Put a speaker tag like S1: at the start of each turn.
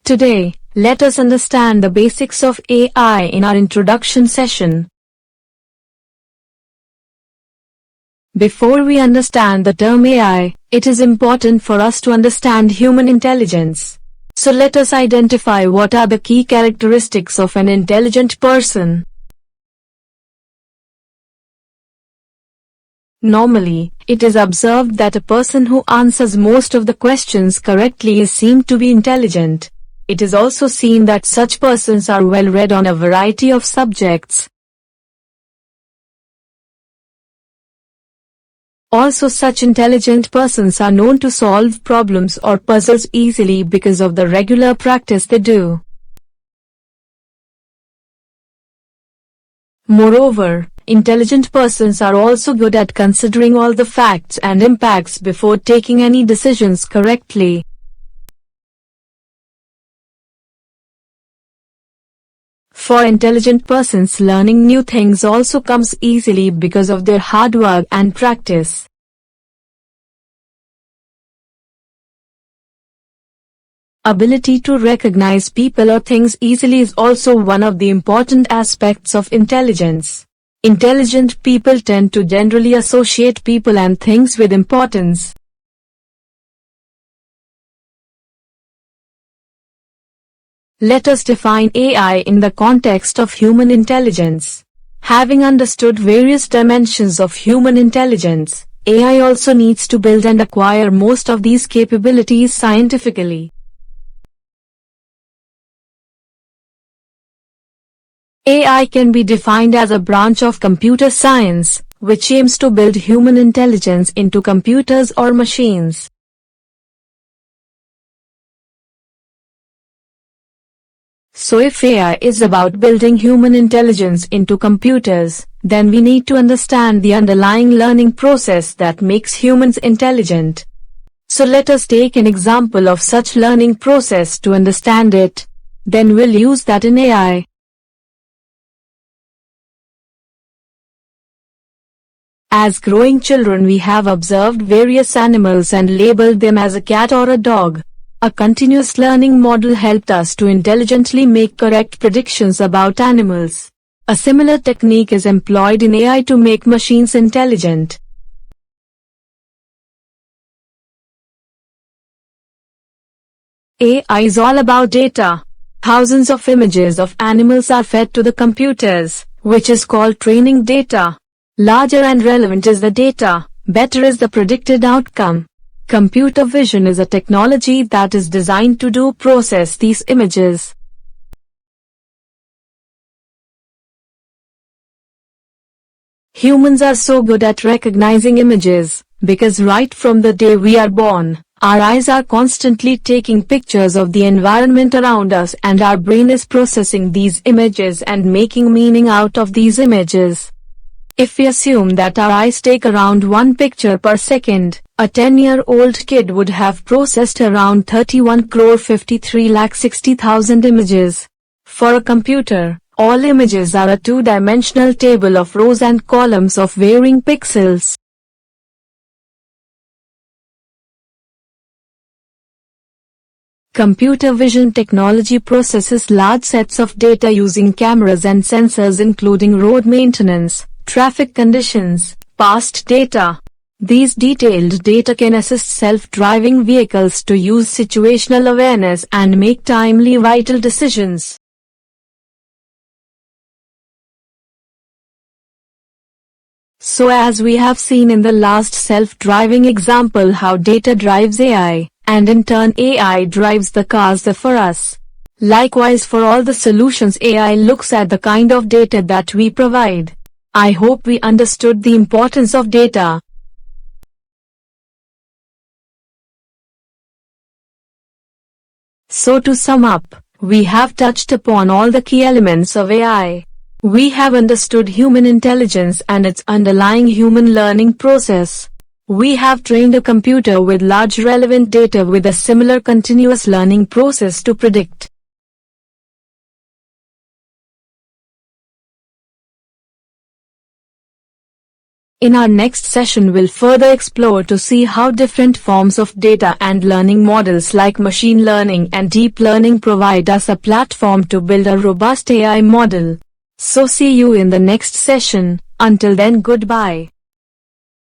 S1: Today, let us understand the basics of AI in our introduction session. Before we understand the term AI, it is important for us to understand human intelligence. So let us identify what are the key characteristics of an intelligent person. Normally, it is observed that a person who answers most of the questions correctly is seen to be intelligent. It is also seen that such persons are well read on a variety of subjects. Also, such intelligent persons are known to solve problems or puzzles easily because of the regular practice they do. Moreover, intelligent persons are also good at considering all the facts and impacts before taking any decisions correctly. For intelligent persons, learning new things also comes easily because of their hard work and practice. Ability to recognize people or things easily is also one of the important aspects of intelligence. Intelligent people tend to generally associate people and things with importance. Let us define AI in the context of human intelligence. Having understood various dimensions of human intelligence, AI also needs to build and acquire most of these capabilities scientifically. AI can be defined as a branch of computer science, which aims to build human intelligence into computers or machines. So if AI is about building human intelligence into computers, then we need to understand the underlying learning process that makes humans intelligent. So let us take an example of such learning process to understand it. Then we'll use that in AI. As growing children, we have observed various animals and labeled them as a cat or a dog. A continuous learning model helped us to intelligently make correct predictions about animals. A similar technique is employed in AI to make machines intelligent. AI is all about data. Thousands of images of animals are fed to the computers, which is called training data. Larger and relevant is the data, better is the predicted outcome. Computer vision is a technology that is designed to process these images. Humans are so good at recognizing images, because right from the day we are born, our eyes are constantly taking pictures of the environment around us and our brain is processing these images and making meaning out of these images. If we assume that our eyes take around 1 picture per second, a 10-year-old kid would have processed around 31,53,60,000 images. For a computer, all images are a two-dimensional table of rows and columns of varying pixels. Computer vision technology processes large sets of data using cameras and sensors including road maintenance, traffic conditions, past data. These detailed data can assist self-driving vehicles to use situational awareness and make timely vital decisions. So as we have seen in the last self-driving example how data drives AI, and in turn AI drives the cars for us. Likewise for all the solutions AI looks at the kind of data that we provide. I hope we understood the importance of data. So to sum up, we have touched upon all the key elements of AI. We have understood human intelligence and its underlying human learning process. We have trained a computer with large relevant data with a similar continuous learning process to predict. In our next session we'll further explore to see how different forms of data and learning models like machine learning and deep learning provide us a platform to build a robust AI model. So see you in the next session. Until then, goodbye.